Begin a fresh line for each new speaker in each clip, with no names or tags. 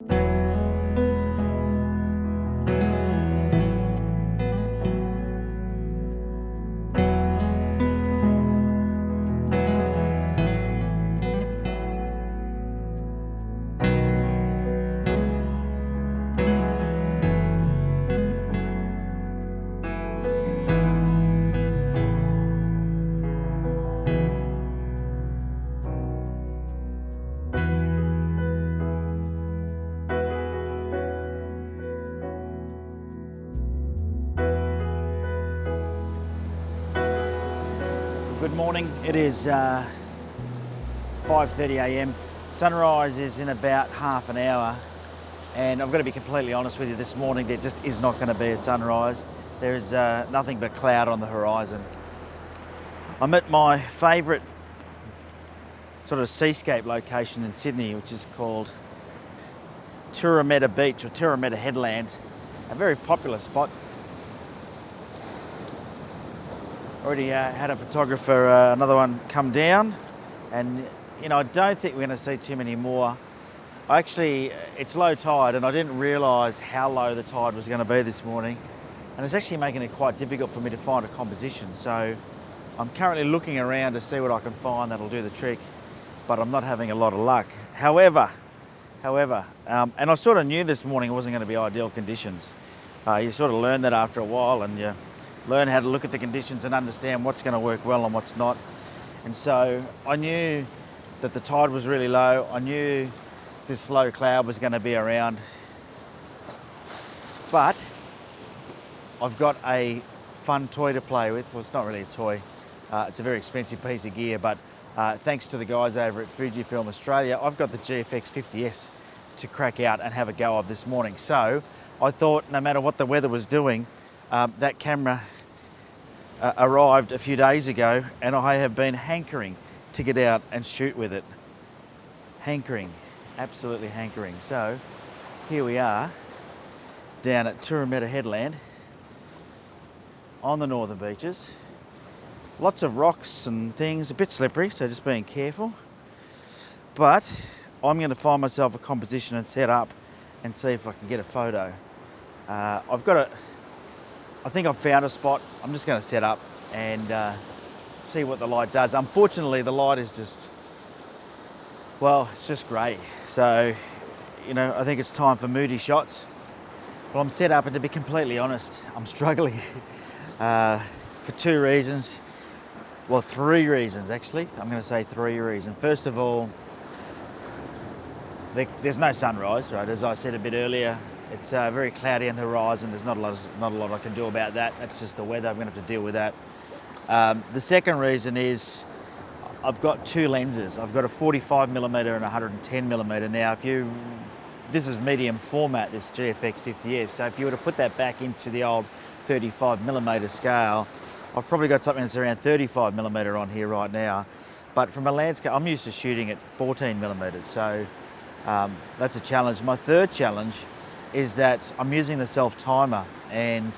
Good morning, it is 5:30 a.m. Sunrise is in about half an hour, and I've got to be completely honest with you, this morning there just is not going to be a sunrise. There is nothing but cloud on the horizon. I'm at my favourite sort of seascape location in Sydney, which is called Turimetta Beach or Turimetta Headland, a very popular spot. Already had a photographer, another one, come down, and you know, I don't think we're going to see too many more. It's low tide, and I didn't realise how low the tide was going to be this morning, and it's actually making it quite difficult for me to find a composition. So I'm currently looking around to see what I can find that'll do the trick, but I'm not having a lot of luck. However, and I sort of knew this morning it wasn't going to be ideal conditions. You sort of learn that after a while, and you learn how to look at the conditions and understand what's going to work well and what's not. And so I knew that the tide was really low. I knew this low cloud was going to be around. But I've got a fun toy to play with. Well, it's not really a toy. It's a very expensive piece of gear, but thanks to the guys over at Fujifilm Australia, I've got the GFX 50S to crack out and have a go of this morning. So I thought no matter what the weather was doing, that camera arrived a few days ago, and I have been hankering to get out and shoot with it. Hankering, absolutely hankering. So here we are down at Turimetta Headland on the northern beaches. Lots of rocks and things, a bit slippery, so just being careful. But I'm going to find myself a composition and set up and see if I can get a photo. I think I've found a spot. I'm just going to set up and see what the light does. Unfortunately, the light is just, well, it's just grey. So, you know, I think it's time for moody shots. Well, I'm set up, and to be completely honest, I'm struggling for two reasons. Well, three reasons actually. I'm going to say three reasons. First of all, there's no sunrise, right? As I said a bit earlier, it's very cloudy on the horizon. There's not a lot I can do about that. That's just the weather. I'm going to have to deal with that. The second reason is I've got two lenses. I've got a 45mm and a 110mm. Now, this is medium format, this GFX 50S. So if you were to put that back into the old 35mm scale, I've probably got something that's around 35mm on here right now. But from a landscape, I'm used to shooting at 14mm. So that's a challenge. My third challenge is that I'm using the self timer, and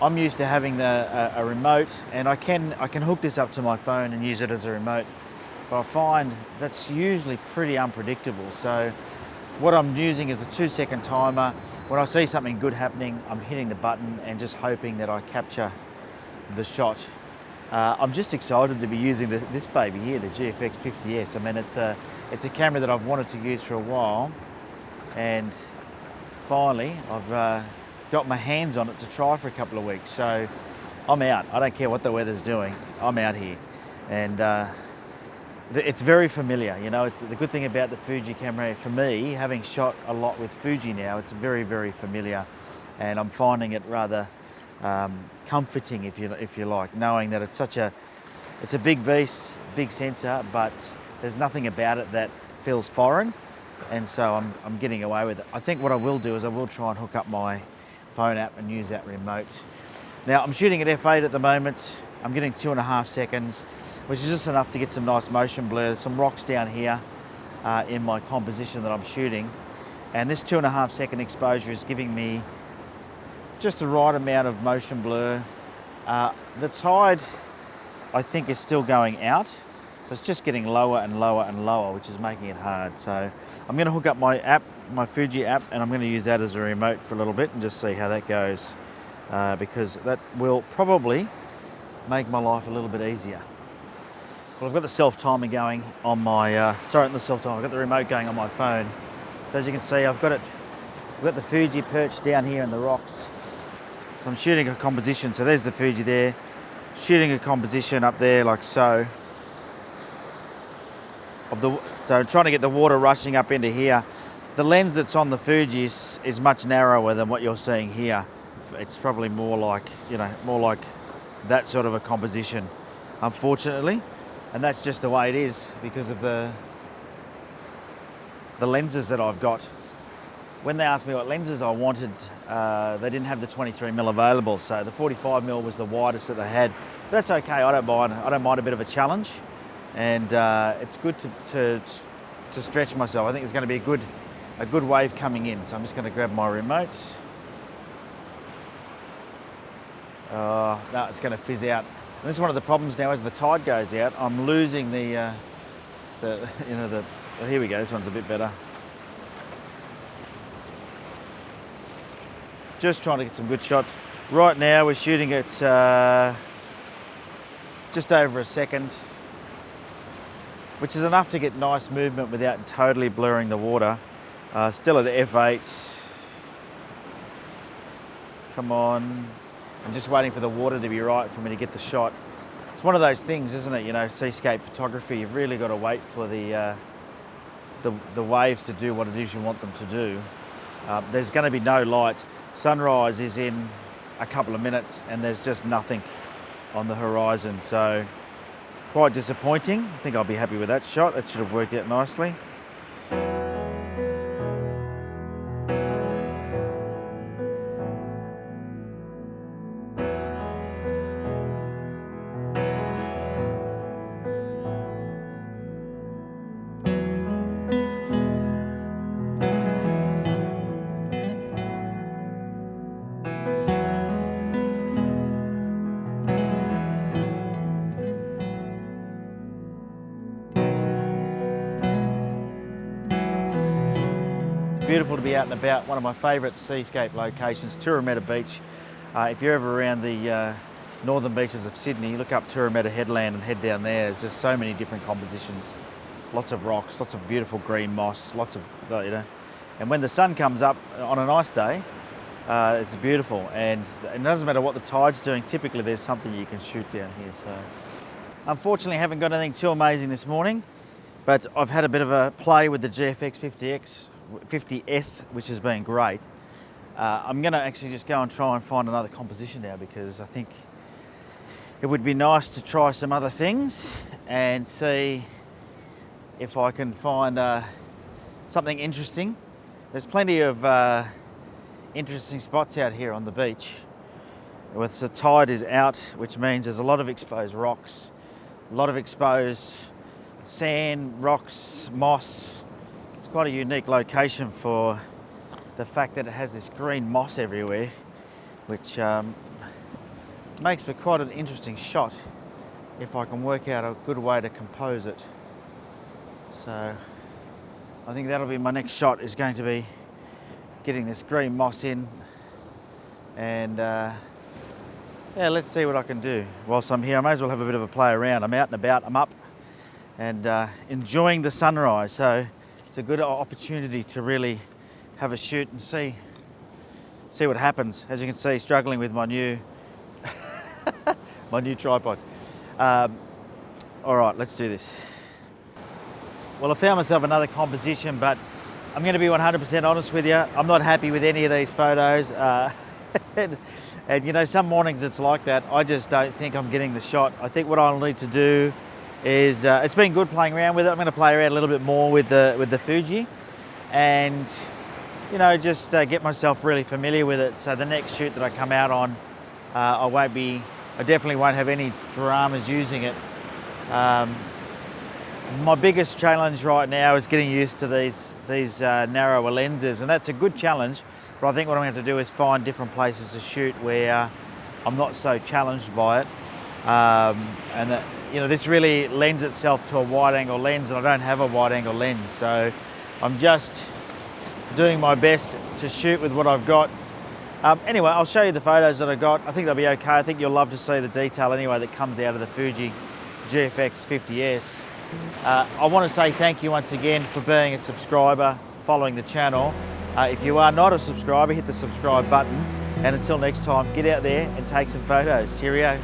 I'm used to having a remote, and I can hook this up to my phone and use it as a remote, but I find that's usually pretty unpredictable. So what I'm using is the 2-second timer. When I see something good happening, I'm hitting the button and just hoping that I capture the shot. I'm just excited to be using this baby here, the GFX 50S. I mean, it's a camera that I've wanted to use for a while, and finally I've got my hands on it to try for a couple of weeks. So I'm out. I don't care what the weather's doing. I'm out here, and it's very familiar. You know, it's the good thing about the Fuji camera for me, having shot a lot with Fuji now, it's very, very familiar, and I'm finding it rather comforting, if you like, knowing that it's a big beast, big sensor, but there's nothing about it that feels foreign. And so I'm getting away with it. I think what I will do is I will try and hook up my phone app and use that remote. Now, I'm shooting at f8 at the moment. I'm getting 2.5 seconds, which is just enough to get some nice motion blur. There's some rocks down here in my composition that I'm shooting. And this 2.5 second exposure is giving me just the right amount of motion blur. The tide, I think, is still going out. So it's just getting lower and lower and lower, which is making it hard. So I'm going to hook up my app, my Fuji app, and I'm going to use that as a remote for a little bit and just see how that goes, because that will probably make my life a little bit easier. Well, I've got the self-timer going on my, I've got the remote going on my phone. So as you can see, I've got the Fuji perched down here in the rocks. So I'm shooting a composition, so there's the Fuji there, shooting a composition up there like so. So I'm trying to get the water rushing up into here. The lens that's on the Fuji is much narrower than what you're seeing here. It's probably more like, more like that sort of a composition, unfortunately. And that's just the way it is because of the lenses that I've got. When they asked me what lenses I wanted, they didn't have the 23mm available, so the 45mm was the widest that they had. But that's okay, I don't mind a bit of a challenge, and it's good to stretch myself. I think it's going to be a good wave coming in, so I'm just going to grab my remote. No, it's going to fizz out. And this is one of the problems now. As the tide goes out, I'm losing here we go. This one's a bit better. Just trying to get some good shots. Right now we're shooting at just over a second, which is enough to get nice movement without totally blurring the water. Still at the f8. Come on. I'm just waiting for the water to be right for me to get the shot. It's one of those things, isn't it? Seascape photography, you've really got to wait for the waves to do what it is you want them to do. There's going to be no light. Sunrise is in a couple of minutes and there's just nothing on the horizon. So quite disappointing. I think I'll be happy with that shot. That should have worked out nicely. Beautiful to be out and about. One of my favourite seascape locations, Turimetta Beach. If you're ever around the northern beaches of Sydney, look up Turimetta Headland and head down there. There's just so many different compositions. Lots of rocks, lots of beautiful green moss, lots of, and when the sun comes up on a nice day, it's beautiful. And it doesn't matter what the tide's doing, typically there's something you can shoot down here. So, unfortunately, I haven't got anything too amazing this morning, but I've had a bit of a play with the GFX 50S, which has been great. I'm going to actually just go and try and find another composition now, because I think it would be nice to try some other things and see if I can find something interesting. There's plenty of interesting spots out here on the beach. With the tide is out, which means there's a lot of exposed rocks, a lot of exposed sand, rocks, moss. Quite a unique location for the fact that it has this green moss everywhere, which makes for quite an interesting shot if I can work out a good way to compose it. So I think that'll be my next shot, is going to be getting this green moss in, and yeah, let's see what I can do whilst I'm here. I may as well have a bit of a play around. I'm out and about, I'm up and enjoying the sunrise. So it's a good opportunity to really have a shoot and see what happens. As you can see, struggling with my new my new tripod. All right, let's do this. Well, I found myself another composition, but I'm going to be 100% honest with you. I'm not happy with any of these photos. And some mornings it's like that. I just don't think I'm getting the shot. I think what I'll need to do is, it's been good playing around with it. I'm going to play around a little bit more with the Fuji, and just get myself really familiar with it. So the next shoot that I come out on, I definitely won't have any dramas using it. My biggest challenge right now is getting used to these narrower lenses, and that's a good challenge. But I think what I'm going to have to do is find different places to shoot where I'm not so challenged by it. This really lends itself to a wide angle lens, and I don't have a wide angle lens, so I'm just doing my best to shoot with what I've got. Anyway, I'll show you the photos that I got. I think they'll be okay. I think you'll love to see the detail anyway that comes out of the Fuji GFX 50S. I want to say thank you once again for being a subscriber, following the channel. If you are not a subscriber, hit the subscribe button. And until next time, get out there and take some photos. Cheerio.